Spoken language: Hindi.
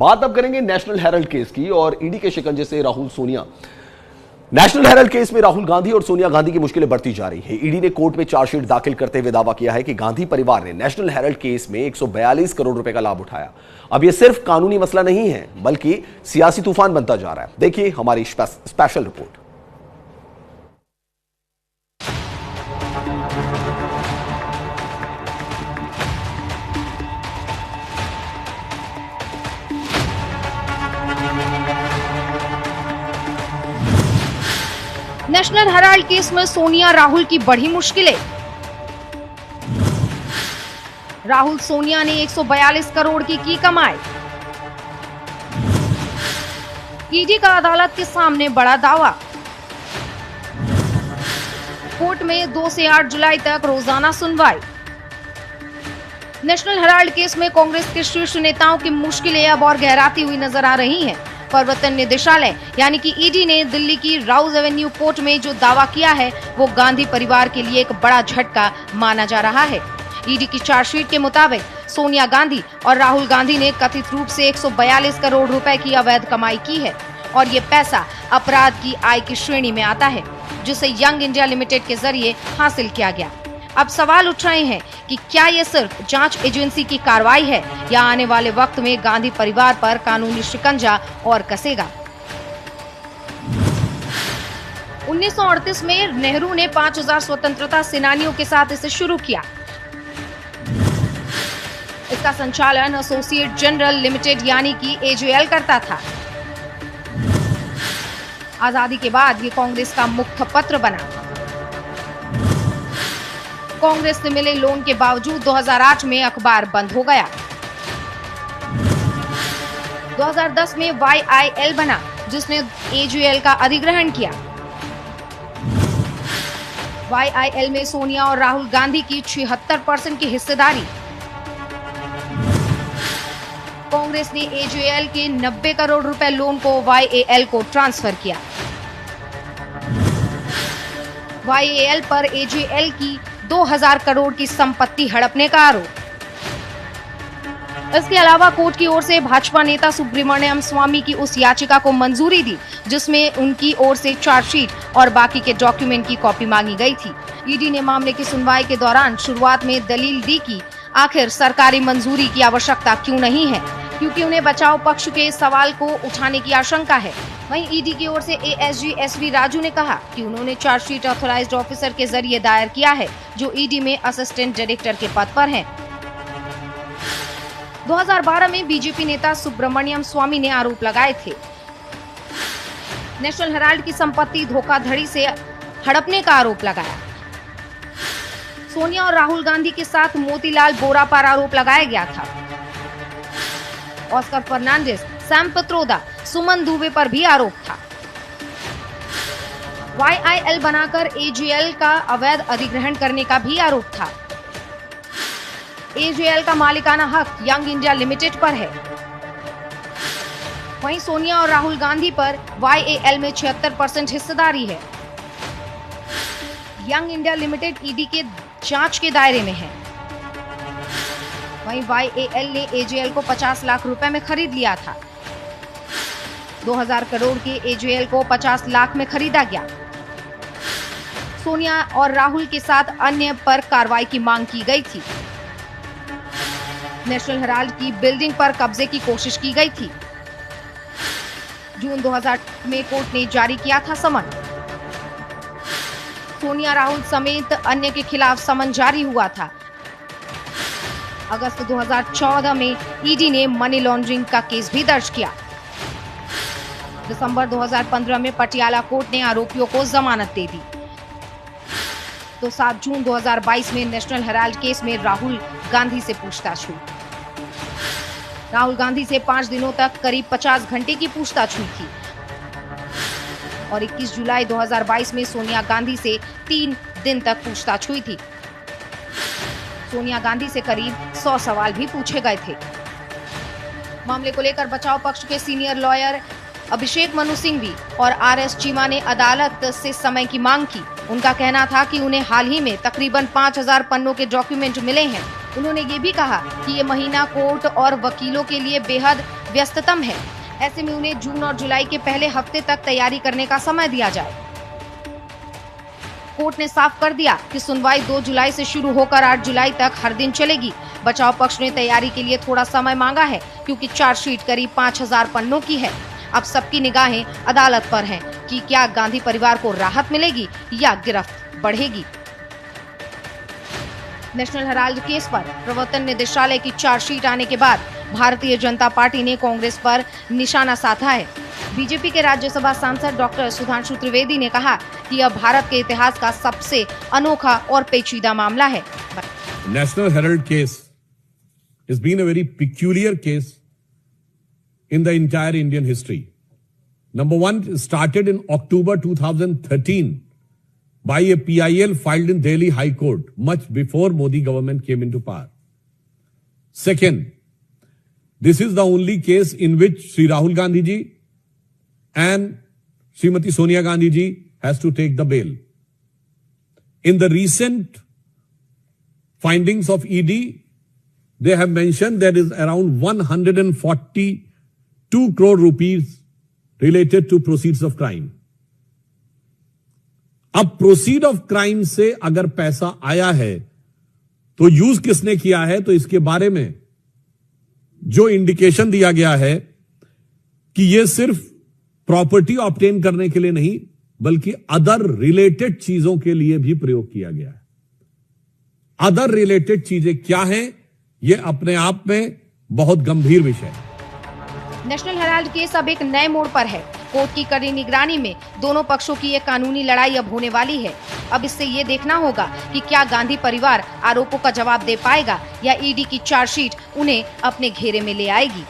बात अब करेंगे नेशनल हेराल्ड केस की और ईडी के शिकंजे से Rahul Sonia. National Herald case में राहुल गांधी और सोनिया गांधी की मुश्किलें बढ़ती जा रही है। ईडी ने कोर्ट में चार्जशीट दाखिल करते हुए दावा किया है कि गांधी परिवार ने नेशनल हेराल्ड केस में 142 करोड़ रुपए का लाभ उठाया। अब यह सिर्फ कानूनी मसला नहीं है बल्कि सियासी तूफान बनता जा रहा है। देखिए हमारी special report. National Herald case में सोनिया राहुल की बढ़ी मुश्किलें। राहुल सोनिया ने 142 करोड़ की कमाई। ईडी का अदालत के सामने बड़ा दावा। कोर्ट में 2 से 8 जुलाई तक रोजाना सुनवाई। नेशनल हेराल्ड केस में कांग्रेस के शीर्ष नेताओं की मुश्किलें अब और गहराती हुई नजर आ रही हैं। प्रवर्तन निदेशालय यानी कि ईडी ने दिल्ली की राउज एवेन्यू कोर्ट में जो दावा किया है वो गांधी परिवार के लिए एक बड़ा झटका माना जा रहा है। ईडी की चार्जशीट के मुताबिक सोनिया गांधी और राहुल गांधी ने कथित रूप से 142 करोड़ रुपए की अवैध कमाई की है और ये पैसा अपराध की आय की श्रेणी में आता है जिसे यंग इंडिया लिमिटेड के जरिए हासिल किया गया। अब सवाल उठ रहे हैं कि क्या ये सिर्फ जांच एजेंसी की कार्रवाई है या आने वाले वक्त में गांधी परिवार पर कानूनी शिकंजा और कसेगा। 1938 में नेहरू ने 5000 स्वतंत्रता सेनानियों के साथ इसे शुरू किया। इसका संचालन एसोसिएट जनरल लिमिटेड यानी कि एजेएल करता था। आजादी के बाद ये कांग्रेस का मुखपत्र बना। कांग्रेस से मिले लोन के बावजूद 2008 में अखबार बंद हो गया। 2010 में YIL बना जिसने एजेएल का अधिग्रहण किया। YIL में सोनिया और राहुल गांधी की 76% की हिस्सेदारी। कांग्रेस ने एजेएल के 90 करोड़ रुपए लोन को YAL को ट्रांसफर किया। YAL पर एजेएल की 2000 करोड़ की संपत्ति हड़पने का आरोप। इसके अलावा कोर्ट की ओर से भाजपा नेता सुब्रमण्यम स्वामी की उस याचिका को मंजूरी दी जिसमें उनकी ओर से चार्जशीट और बाकी के डॉक्यूमेंट की कॉपी मांगी गई थी। ईडी ने मामले की सुनवाई के दौरान शुरुआत में दलील दी कि आखिर सरकारी मंजूरी की आवश्यकता क्यों नहीं है क्योंकि उन्हें बचाव पक्ष के सवाल को उठाने की आशंका है। वहीं ईडी की ओर से ASG SV राजू ने कहा कि उन्होंने चार्जशीट ऑथराइज्ड ऑफिसर के जरिए दायर किया है जो ईडी में असिस्टेंट डायरेक्टर के पद पर हैं। 2012 में बीजेपी नेता सुब्रमण्यम स्वामी ने आरोप लगाए थे नेशनल हेराल्ड की संपत्ति धोखाधड़ी से हड़पने का आरोप लगाया। सोनिया और राहुल गांधी के साथ मोतीलाल बोरा पर आरोप लगाया गया था। ऑस्कर फर्नांडिस, सैम पित्रोदा, सुमन दुबे पर भी आरोप था। YIL बनाकर एजेएल का अवैध अधिग्रहण करने का भी आरोप था। एजेएल का मालिकाना हक यंग इंडिया लिमिटेड पर है। वहीं सोनिया और राहुल गांधी पर YAL में 76% हिस्सेदारी है। यंग इंडिया लिमिटेड ईडी के जांच के दायरे में है। वहीं YAL ने एजेएल को 50 लाख रुपए में खरीद लिया था। 2000 करोड़ के एजेएल को 50 लाख में खरीदा गया। सोनिया और राहुल के साथ अन्य पर कार्रवाई की मांग की गई थी। नेशनल हेराल्ड की बिल्डिंग पर कब्जे की कोशिश की गई थी। जून 2000 में कोर्ट ने जारी किया था समन। सोनिया राहुल समेत अन्य के खिलाफ समन जारी हुआ था। अगस्त 2014 में ईडी ने मनी लॉन्ड्रिंग का केस भी दर्ज किया। दिसंबर 2015 में पटियाला कोर्ट ने आरोपियों को जमानत दे दी। तो 7 जून 2022 में नेशनल हेराल्ड केस में राहुल गांधी से पूछताछ हुई। राहुल गांधी से 5 दिनों तक करीब 50 घंटे की पूछताछ हुई थी और 21 जुलाई 2022 में सोनिया गांधी से 3 दिन तक पूछताछ हुई थी। सोनिया गांधी से करीब 100 सवाल भी पूछे गए थे। मामले को लेकर बचाव पक्ष के सीनियर लॉयर अभिषेक मनु सिंघवी और RS चीमा ने अदालत से समय की मांग की। उनका कहना था कि उन्हें हाल ही में तकरीबन 5000 पन्नों के डॉक्यूमेंट मिले हैं। उन्होंने ये भी कहा कि ये महीना कोर्ट और वकीलों के लिए बेहद व्यस्ततम है। ऐसे में उन्हें जून और जुलाई के पहले हफ्ते तक तैयारी करने का समय दिया जाए। कोर्ट ने साफ कर दिया कि सुनवाई 2 जुलाई से शुरू होकर 8 जुलाई तक हर दिन चलेगी। बचाव पक्ष ने तैयारी के लिए थोड़ा समय मांगा है, क्योंकि चार्जशीट करीब 5000 पन्नों की है। अब सबकी निगाहें अदालत पर हैं कि क्या गांधी परिवार को राहत मिलेगी या गिरफ्त बढ़ेगी। नेशनल हेराल्ड केस पर प्रवर्तन निदेशालय की चार्जशीट आने के बाद भारतीय जनता पार्टी ने कांग्रेस पर निशाना साधा है। बीजेपी के राज्यसभा सांसद डॉक्टर सुधांशु त्रिवेदी ने कहा कि यह भारत के इतिहास का सबसे अनोखा और पेचीदा मामला है। National Herald case has been a very peculiar case in the entire Indian history. Number one, started in October 2013 by a PIL filed in Delhi High Court much before Modi government came into power. Second, this is the only case in which Sri Rahul Gandhi ji and Srimati Sonia Gandhi ji has to take the bail. In the recent findings of ED, they have mentioned there is around 142 crore rupees related to proceeds of crime. अब प्रोसीड ऑफ क्राइम से अगर पैसा आया है तो यूज किसने किया है, तो इसके बारे में जो इंडिकेशन दिया गया है कि यह सिर्फ प्रॉपर्टी ऑब्टेन करने के लिए नहीं बल्कि अदर रिलेटेड चीजों के लिए भी प्रयोग किया गया है। अदर रिलेटेड चीजें क्या हैं, यह अपने आप में बहुत गंभीर विषय है। नेशनल हेराल्ड केस अब एक नए मोड़ पर है। कोर्ट की कड़ी निगरानी में दोनों पक्षों की एक कानूनी लड़ाई अब होने वाली है। अब इससे ये देखना होगा कि क्या गांधी परिवार आरोपों का जवाब दे पाएगा या ईडी की चार्जशीट उन्हें अपने घेरे में ले आएगी।